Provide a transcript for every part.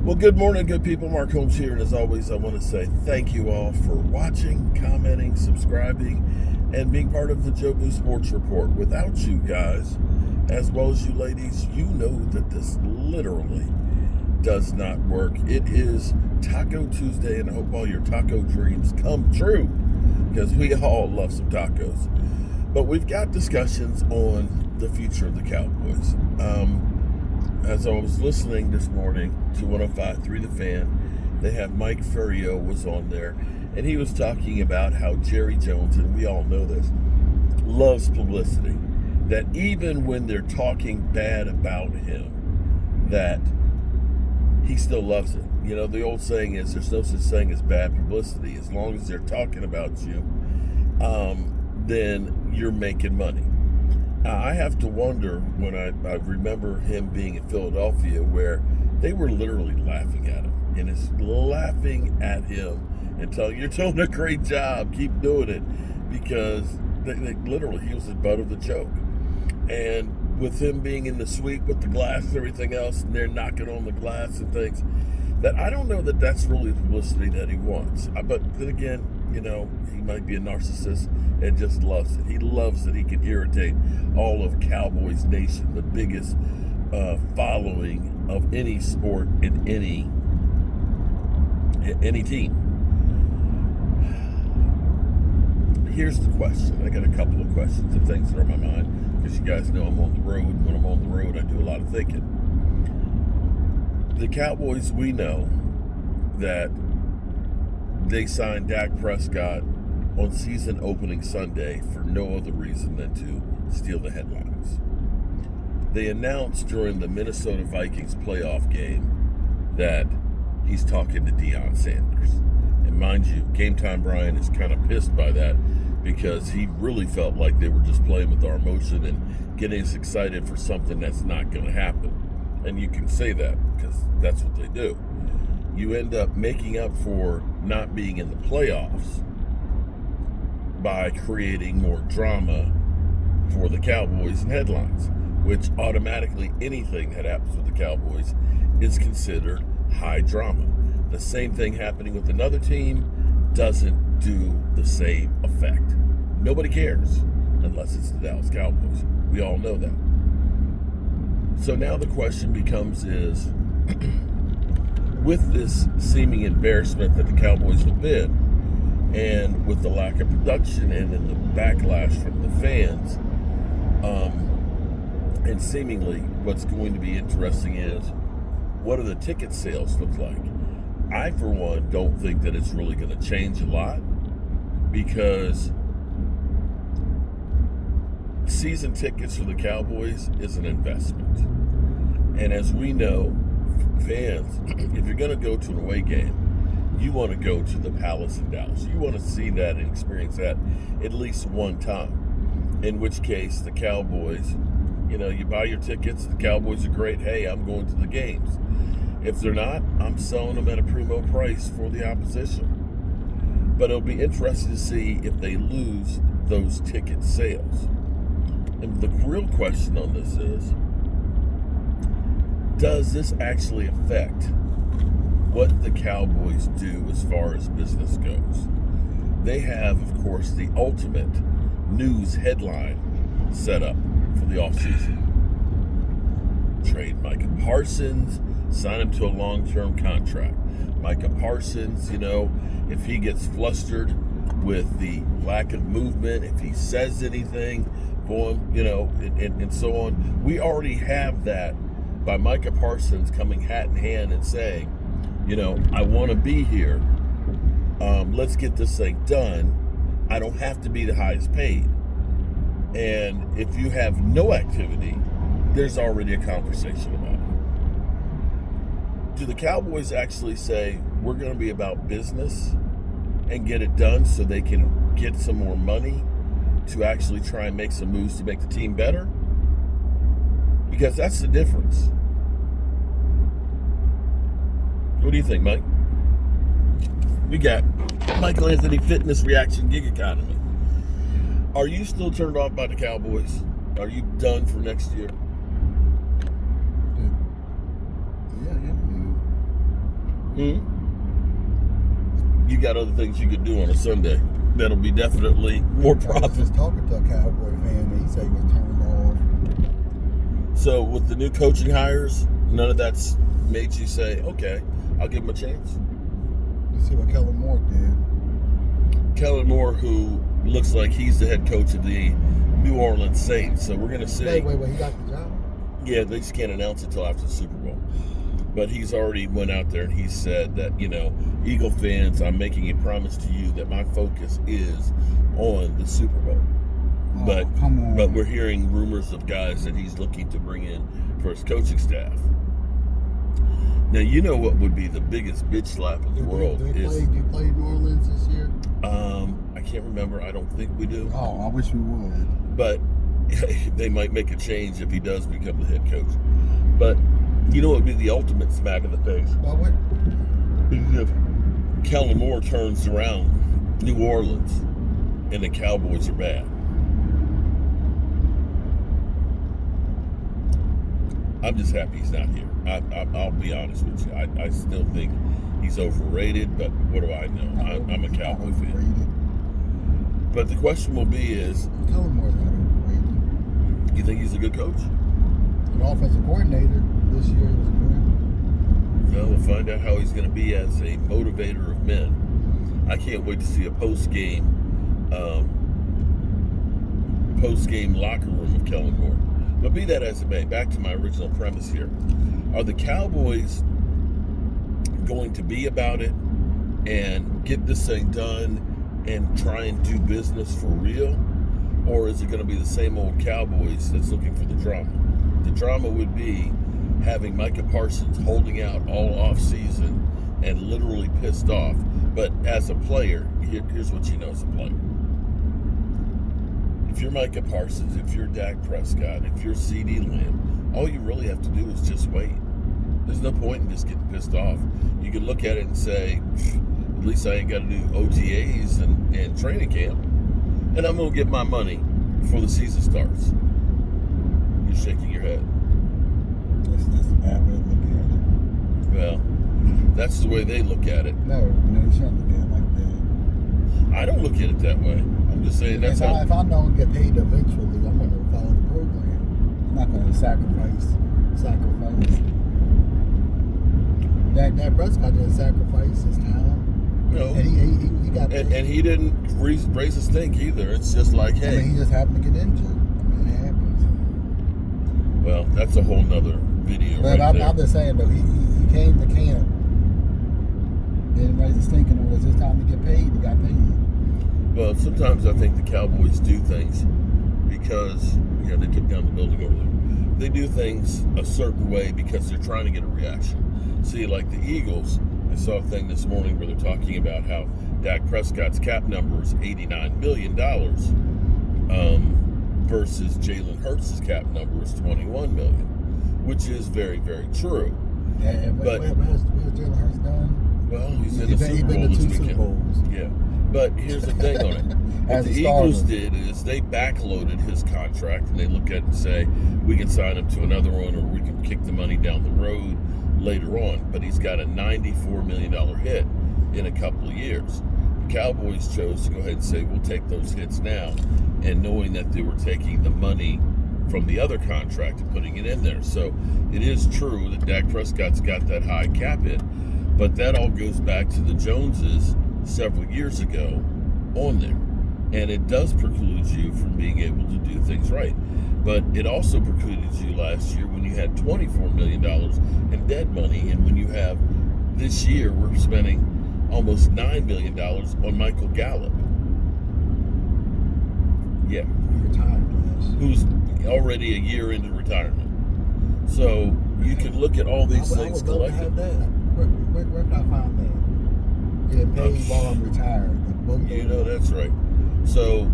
Well, good morning, good people. Mark Holmes here, and as always, I want to say thank you all for watching, commenting, subscribing, and being part of the Joe Boo Sports Report. Without you guys, as well as you ladies, you know that this literally does not work. It is Taco Tuesday, and I hope all your taco dreams come true, because we all love some tacos. But we've got discussions on the future of the Cowboys. As I was listening this morning to 105.3 The Fan, they have Mike Ferriero was on there, and he was talking about how Jerry Jones, and we all know this, loves publicity. That even when they're talking bad about him, that he still loves it. You know, the old saying is there's no such thing as bad publicity. As long as they're talking about you, then you're making money. I have to wonder when I remember him being in Philadelphia where they were literally laughing at him. And it's laughing at him and telling, you're doing a great job, keep doing it. Because they literally, he was the butt of the joke. And with him being in the suite with the glass and everything else, and they're knocking on the glass and things, that I don't know that that's really the publicity that he wants. But then again, you know, he might be a narcissist and just loves it. He loves that he can irritate all of Cowboys Nation, the biggest following of any sport in any team. Here's the question. I got a couple of questions and things that are on my mind, because you guys know I'm on the road. When I'm on the road, I do a lot of thinking. The Cowboys, we know that they signed Dak Prescott on season opening Sunday for no other reason than to steal the headlines. They announced during the Minnesota Vikings playoff game that he's talking to Deion Sanders. And mind you, Game Time Brian is kind of pissed by that, because he really felt like they were just playing with our emotion and getting us excited for something that's not going to happen. And you can say that because that's what they do. You end up making up for not being in the playoffs by creating more drama for the Cowboys and headlines, which automatically anything that happens with the Cowboys is considered high drama. The same thing happening with another team doesn't do the same effect. Nobody cares unless it's the Dallas Cowboys. We all know that. So now the question becomes is, with this seeming embarrassment that the Cowboys have been, and with the lack of production and then the backlash from the fans, and seemingly what's going to be interesting is, what do the ticket sales look like? I, for one, don't think that it's really going to change a lot, because season tickets for the Cowboys is an investment. And as we know, fans, if you're going to go to an away game, you want to go to the Palace in Dallas. You want to see that and experience that at least one time. In which case, the Cowboys, you know, you buy your tickets, the Cowboys are great. Hey, I'm going to the games. If they're not, I'm selling them at a primo price for the opposition. But it'll be interesting to see if they lose those ticket sales. And the real question on this is, does this actually affect what the Cowboys do as far as business goes? They have, of course, the ultimate news headline set up for the offseason. Trade Micah Parsons, sign him to a long-term contract. Micah Parsons, you know, if he gets flustered with the lack of movement, if he says anything, going, you know, and so on, we already have that by Micah Parsons coming hat in hand and saying, you know, I want to be here. Let's get this thing done. I don't have to be the highest paid. And if you have no activity, there's already a conversation about it. Do the Cowboys actually say, we're going to be about business and get it done so they can get some more money to actually try and make some moves to make the team better? Because that's the difference. What do you think, Mike? We got Michael Anthony Fitness Reaction Gig Economy. Are you still turned off by the Cowboys? Are you done for next year? Yeah. You got other things you could do on a Sunday that'll be definitely more I was profitable. just talking to a Cowboy fan, and he said he was turned off. So with the new coaching hires, none of that's made you say, okay, I'll give him a chance? You see what Kellen Moore did. Kellen Moore, who looks like he's the head coach of the New Orleans Saints. So we're going to see. Wait, he got the job? Yeah, they just can't announce it until after the Super Bowl. But he's already went out there and he said that, Eagle fans, I'm making a promise to you that my focus is on the Super Bowl. Oh, come on. But we're hearing rumors of guys that he's looking to bring in for his coaching staff. Now, you know what would be the biggest bitch slap in the world do you play New Orleans this year? I can't remember. I don't think we do. Oh, I wish we would. But they might make a change if he does become the head coach. But you know what would be the ultimate smack in the face? Well, what? If Kellen Moore turns around New Orleans and the Cowboys are bad. I'm just happy he's not here. I'll be honest with you. I still think he's overrated, but what do I know? I'm a Cowboy fan. But the question will be is, Kellen Moore's not overrated. You think he's a good coach? An offensive coordinator this year was good. Well, we'll find out how he's going to be as a motivator of men. I can't wait to see a post-game locker room of Kellen Moore. But be that as it may, back to my original premise here. Are the Cowboys going to be about it and get this thing done and try and do business for real? Or is it going to be the same old Cowboys that's looking for the drama? The drama would be having Micah Parsons holding out all offseason and literally pissed off. But as a player, here's what you know as a player. If you're Micah Parsons, if you're Dak Prescott, if you're CeeDee Lamb, all you really have to do is just wait. There's no point in just getting pissed off. You can look at it and say, at least I ain't got to do OTAs and training camp. And I'm going to get my money before the season starts. You're shaking your head. That's a bad way to look at it. Well, that's the way they look at it. No, you shouldn't look at it like that. I don't look at it that way. I'm just saying that's how. If I know I'm going to get paid eventually, I'm going to follow the program. I'm not going to sacrifice. That Prescott didn't sacrifice his time. No. And he got paid. And he didn't raise his stink either. It's just like, hey. He just happened to get injured. It happens. Well, that's a whole nother video. But right there. I'm just saying, though, he came to camp, didn't raise his stink, and it was his time to get paid. He got paid. Well, sometimes I think the Cowboys do things because, they took down the building over there. They do things a certain way because they're trying to get a reaction. See, like the Eagles, I saw a thing this morning where they're talking about how Dak Prescott's cap number is $89 million versus Jalen Hurts' cap number is $21 million, which is very, very true. Yeah, but where's Jalen Hurts done? Well, he's in the Super Bowl this weekend. Super Bowls. Yeah. But here's the thing on it. What the Eagles did is they backloaded his contract and they look at it and say, we can sign him to another one or we can kick the money down the road later on. But he's got a $94 million hit in a couple of years. The Cowboys chose to go ahead and say, we'll take those hits now. And knowing that they were taking the money from the other contract and putting it in there. So it is true that Dak Prescott's got that high cap hit. But that all goes back to the Joneses several years ago on there. And it does preclude you from being able to do things right. But it also precluded you last year when you had $24 million in dead money. And when you have this year, we're spending almost $9 million on Michael Gallup. Yeah. Who's already a year into retirement. So you can look at all these things collectively. Where can I find that? Get paid while I'm retired. That's right. So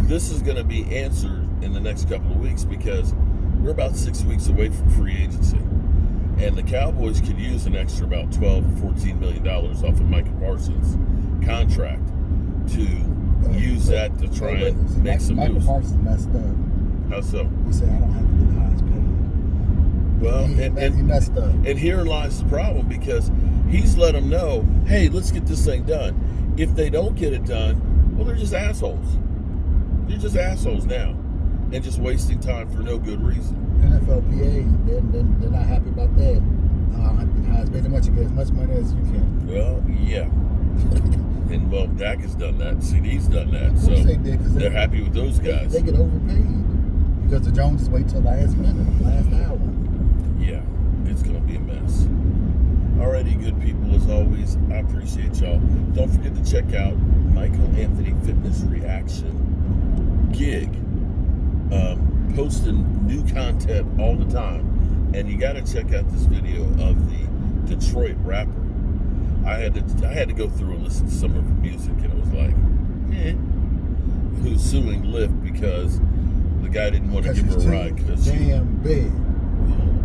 this is going to be answered in the next couple of weeks because we're about 6 weeks away from free agency. And the Cowboys could use an extra about $12 or $14 million off of Micah Parsons' contract to use that to try and make some moves. Micah Parsons messed up. How so? He said, I don't have to be the highest paid. Well, he messed up. And herein lies the problem, because he's let them know, hey, let's get this thing done. If they don't get it done, well, they're just assholes. They're just assholes now, and just wasting time for no good reason. NFLPA, they're not happy about that. Pay the much, you get as much money as you can. Well, yeah. And well, Dak has done that. CD's done that. So they're happy with those guys. They get overpaid because the Joneses wait till last minute, last hour. Yeah, it's going to be a mess. Alrighty, good people, as always, I appreciate y'all. Don't forget to check out Michael Anthony Fitness Reaction gig. Posting new content all the time. And you got to check out this video of the Detroit rapper. I had to go through and listen to some of her music, and it was like, who's suing Lyft because the guy didn't want to give her a ride because damn big.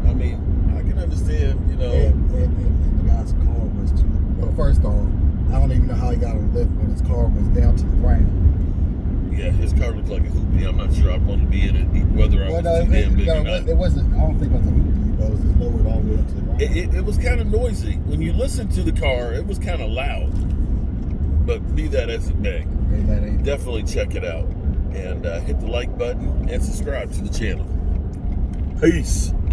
I mean, I can understand, And the guy's car was too. Well, first off, I don't even know how he got on Lyft when his car was down to the ground. Yeah, his car looked like a hoopty. I'm not sure I'd want to be in it, whether I was too damn big or not. It wasn't. I don't think it was a hoopty, but it was just lowered all the way up to the ground. It was kind of noisy. When you listen to the car, it was kind of loud. But be that as it may, definitely check it out. And hit the like button and subscribe to the channel. Peace.